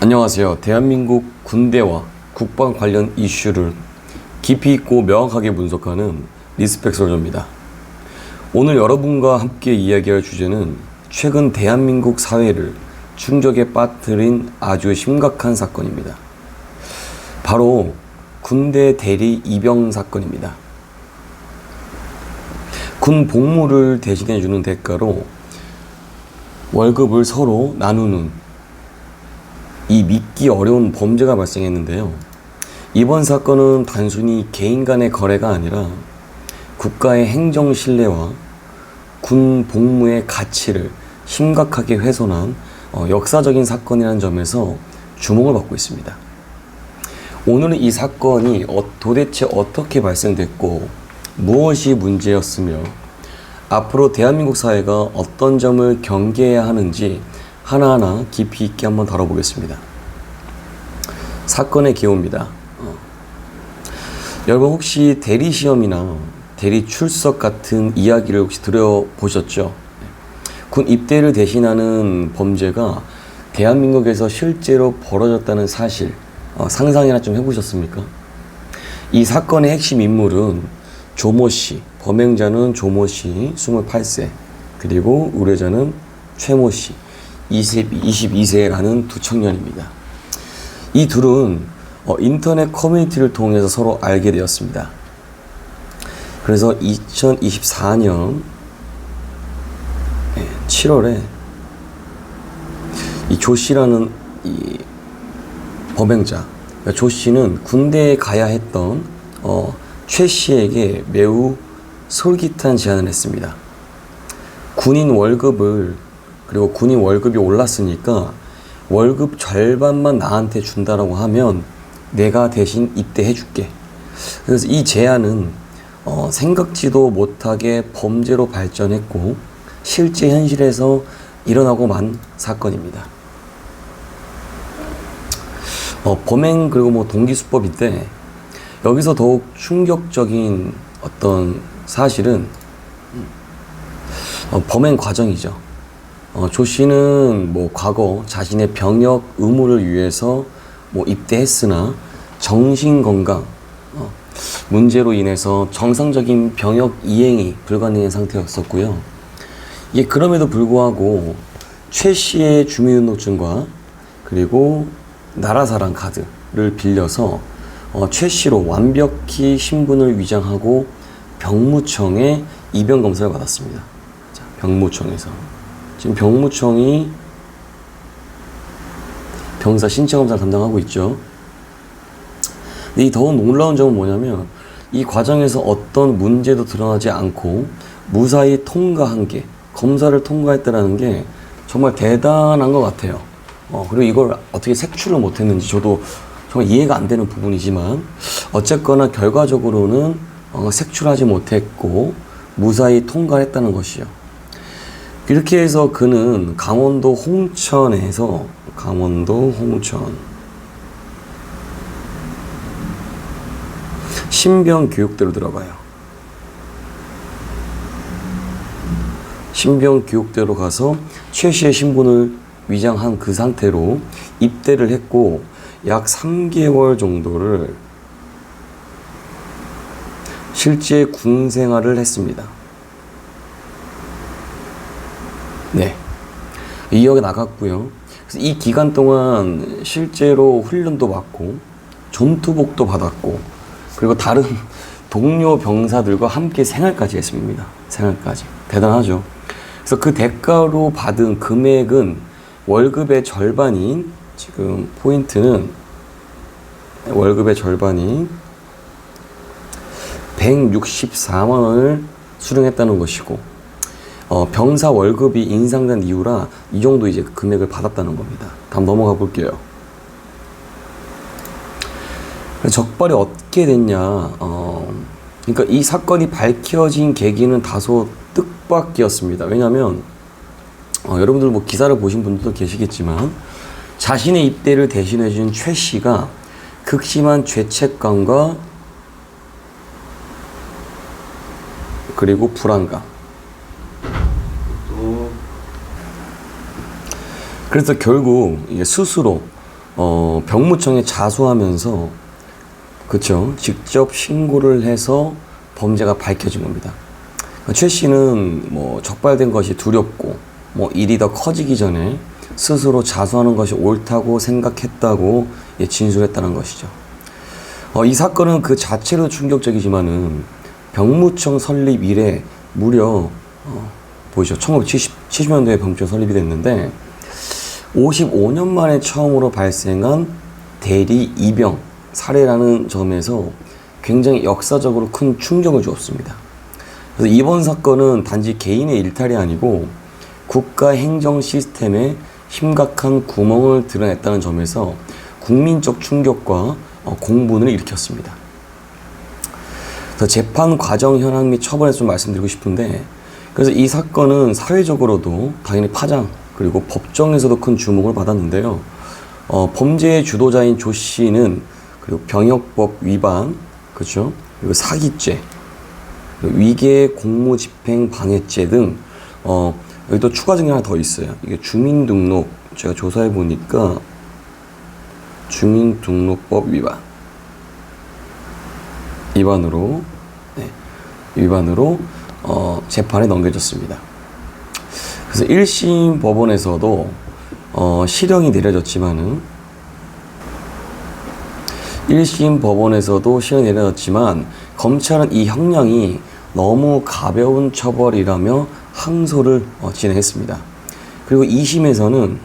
안녕하세요. 대한민국 군대와 국방 관련 이슈를 깊이 있고 명확하게 분석하는 리스펙 솔저입니다. 오늘 여러분과 함께 이야기할 주제는 최근 대한민국 사회를 충격에 빠뜨린 아주 심각한 사건입니다. 바로 군대 대리 입영 사건입니다. 군 복무를 대신해주는 대가로 월급을 서로 나누는 이 믿기 어려운 범죄가 발생했는데요. 이번 사건은 단순히 개인 간의 거래가 아니라 국가의 행정 신뢰와 군 복무의 가치를 심각하게 훼손한 역사적인 사건이라는 점에서 주목을 받고 있습니다. 오늘은 이 사건이 도대체 어떻게 발생됐고 무엇이 문제였으며 앞으로 대한민국 사회가 어떤 점을 경계해야 하는지 하나하나 깊이 있게 한번 다뤄보겠습니다. 사건의 기호입니다. 여러분 혹시 대리 시험이나 대리 출석 같은 이야기를 혹시 들어보셨죠? 군 입대를 대신하는 범죄가 대한민국에서 실제로 벌어졌다는 사실 상상이나 좀 해보셨습니까? 이 사건의 핵심 인물은 조모 씨, 범행자는 조모 씨 28세, 그리고 의뢰자는 최모 씨 22세라는 두 청년입니다. 이 둘은 인터넷 커뮤니티를 통해서 서로 알게 되었습니다. 그래서 2024년 7월에 이 조 씨라는 이 범행자, 그러니까 조 씨는 군대에 가야 했던 최 씨에게 매우 솔깃한 제안을 했습니다. 군인 월급이 올랐으니까 월급 절반만 나한테 준다라고 하면 내가 대신 입대해 줄게. 그래서 이 제안은 생각지도 못하게 범죄로 발전했고 실제 현실에서 일어나고 만 사건입니다. 범행 그리고 동기수법인데 여기서 더욱 충격적인 어떤 사실은 범행 과정이죠. 조 씨는 과거 자신의 병역 의무를 위해서 입대했으나 정신건강 문제로 인해서 정상적인 병역 이행이 불가능한 상태였었고요. 그럼에도 불구하고 최 씨의 주민등록증과 그리고 나라사랑 카드를 빌려서 최 씨로 완벽히 신분을 위장하고 병무청에 입영 검사를 받았습니다. 자, 병무청에서 지금 병무청이 병사 신체 검사를 담당하고 있죠. 근데 이 더욱 놀라운 점은 뭐냐면 이 과정에서 어떤 문제도 드러나지 않고 무사히 통과한 게, 검사를 통과했다는 게 정말 대단한 것 같아요. 그리고 이걸 어떻게 색출을 못했는지 저도 정말 이해가 안 되는 부분이지만 어쨌거나 결과적으로는 색출하지 못했고 무사히 통과했다는 것이요. 이렇게 해서 그는 강원도 홍천 신병교육대로 들어가요. 신병교육대로 가서 최 씨의 신분을 위장한 그 상태로 입대를 했고 약 3개월 정도를 실제 군 생활을 했습니다. 네. 2억에 나갔고요. 그래서 이 기간 동안 실제로 훈련도 받고 전투복도 받았고 그리고 다른 동료 병사들과 함께 생활까지 했습니다. 생활까지. 대단하죠. 그래서 그 대가로 받은 금액은 월급의 절반인, 지금 포인트는 월급의 절반인 164만 원을 수령했다는 것이고 병사 월급이 인상된 이유라 이 정도 이제 금액을 받았다는 겁니다. 다음 넘어가 볼게요. 적발이 어떻게 됐냐? 그러니까 이 사건이 밝혀진 계기는 다소 뜻밖이었습니다. 왜냐하면 여러분들 기사를 보신 분들도 계시겠지만 자신의 입대를 대신해준 최 씨가 극심한 죄책감과 그리고 불안감, 그래서 결국 이게 스스로 병무청에 자수하면서, 그쵸, 직접 신고를 해서 범죄가 밝혀진 겁니다. 최 씨는 뭐 적발된 것이 두렵고 뭐 일이 더 커지기 전에 스스로 자수하는 것이 옳다고 생각했다고 진술했다는 것이죠. 이 사건은 그 자체로 충격적이지만은 병무청 설립 이래 무려 보이죠? 1970년도에 병무청 설립이 됐는데 55년 만에 처음으로 발생한 대리 이병 사례라는 점에서 굉장히 역사적으로 큰 충격을 주었습니다. 그래서 이번 사건은 단지 개인의 일탈이 아니고 국가 행정 시스템에 심각한 구멍을 드러냈다는 점에서 국민적 충격과 공분을 일으켰습니다. 그래서 재판 과정 현황 및 처벌에 좀 말씀드리고 싶은데, 그래서 이 사건은 사회적으로도 당연히 파장, 그리고 법정에서도 큰 주목을 받았는데요. 범죄의 주도자인 조 씨는 그리고 병역법 위반, 그렇죠? 그리고 사기죄, 그리고 위계 공무집행 방해죄 등 여기 또 추가적인 게 하나 더 있어요. 이게 주민등록, 제가 조사해 보니까 주민등록법 위반으로 재판에 넘겨졌습니다. 그래서 1심 법원에서도 실형이 내려졌지만 검찰은 이 형량이 너무 가벼운 처벌이라며 항소를 진행했습니다. 그리고 2심에서는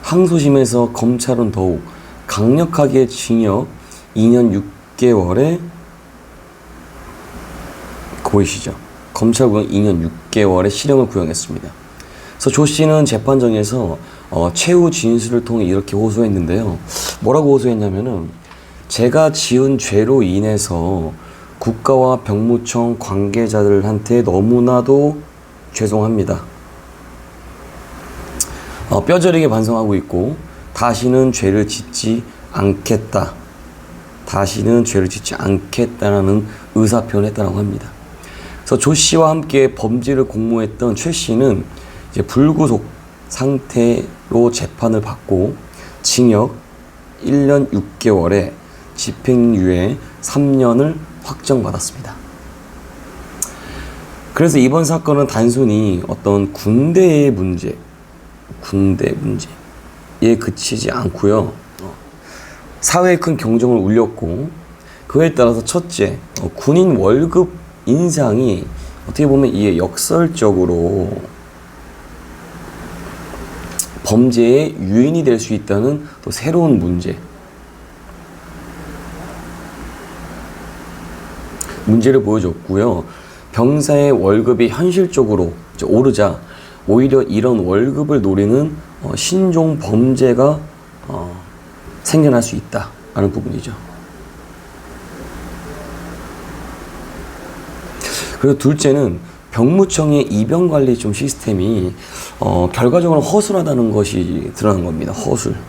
항소심에서 검찰은 더욱 강력하게 징역 2년 6개월에 보이시죠? 검찰국은 2년 6개월의 실형을 구형했습니다. 그래서 조 씨는 재판정에서 최후 진술을 통해 이렇게 호소했는데요. 뭐라고 호소했냐면은 제가 지은 죄로 인해서 국가와 병무청 관계자들한테 너무나도 죄송합니다. 뼈저리게 반성하고 있고 다시는 죄를 짓지 않겠다라는 의사표현을 했다고 합니다. 그래서 조 씨와 함께 범죄를 공모했던 최 씨는 이제 불구속 상태로 재판을 받고 징역 1년 6개월에 집행유예 3년을 확정받았습니다. 그래서 이번 사건은 단순히 어떤 군대의 문제에 그치지 않고요. 사회에 큰 경종을 울렸고 그에 따라서 첫째, 군인 월급 인상이 어떻게 보면 이게 역설적으로 범죄의 유인이 될 수 있다는 또 새로운 문제를 보여줬고요. 병사의 월급이 현실적으로 오르자 오히려 이런 월급을 노리는 신종 범죄가 생겨날 수 있다라는 부분이죠. 그리고 둘째는 병무청의 입영관리 좀 시스템이 결과적으로 허술하다는 것이 드러난 겁니다. 허술함.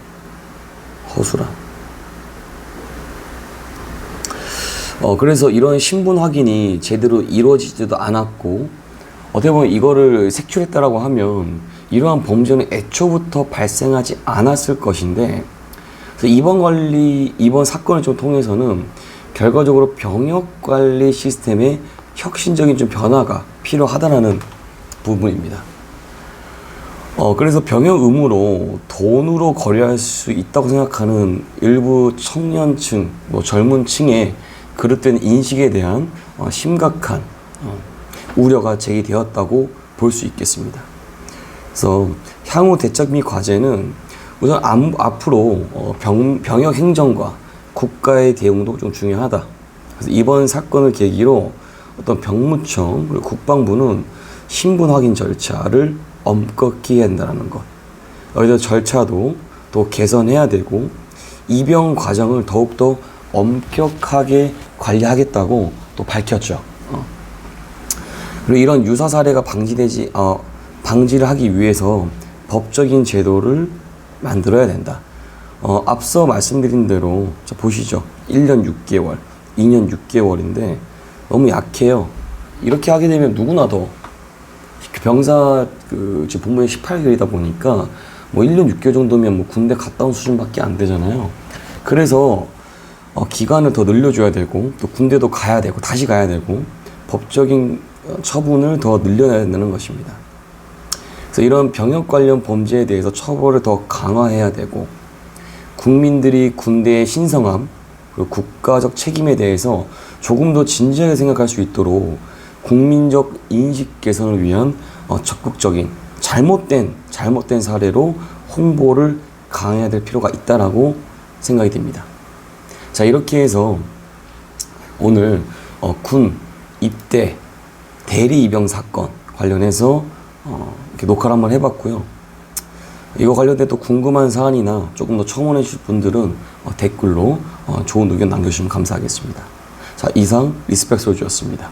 그래서 이런 신분 확인이 제대로 이루어지지도 않았고 어떻게 보면 이거를 색출했다라고 하면 이러한 범죄는 애초부터 발생하지 않았을 것인데, 그래서 이번 사건을 좀 통해서는 결과적으로 병역관리 시스템의 혁신적인 좀 변화가 필요하다라는 부분입니다. 그래서 병역 의무로 돈으로 거래할 수 있다고 생각하는 일부 청년층, 젊은 층의 그릇된 인식에 대한 심각한 우려가 제기되었다고 볼 수 있겠습니다. 그래서 향후 대책 및 과제는 우선 앞으로 병역 행정과 국가의 대응도 좀 중요하다. 그래서 이번 사건을 계기로 어떤 병무청 그리고 국방부는 신분 확인 절차를 엄격히 해야 한다는 것. 여기서 절차도 또 개선해야 되고 입영 과정을 더욱더 엄격하게 관리하겠다고 또 밝혔죠. 그리고 이런 유사 사례가 방지를 하기 위해서 법적인 제도를 만들어야 된다. 앞서 말씀드린 대로 보시죠. 1년 6개월, 2년 6개월인데 너무 약해요. 이렇게 하게 되면 누구나 더 병사 지금 복무에 18개월이다 보니까 뭐 1년 6개월 정도면 뭐 군대 갔다 온 수준밖에 안 되잖아요. 그래서 기간을 더 늘려줘야 되고 또 군대도 가야 되고 다시 가야 되고 법적인 처분을 더 늘려야 된다는 것입니다. 그래서 이런 병역 관련 범죄에 대해서 처벌을 더 강화해야 되고 국민들이 군대의 신성함 그리고 국가적 책임에 대해서 조금 더 진지하게 생각할 수 있도록 국민적 인식 개선을 위한 적극적인 잘못된 사례로 홍보를 강해야 될 필요가 있다라고 생각이 됩니다. 자, 이렇게 해서 오늘 군 입대 대리 입영 사건 관련해서 이렇게 녹화를 한번 해봤고요. 이거 관련된 또 궁금한 사안이나 조금 더 첨언해 주실 분들은 댓글로 좋은 의견 남겨주시면 감사하겠습니다. 자, 이상 리스펙 솔주였습니다.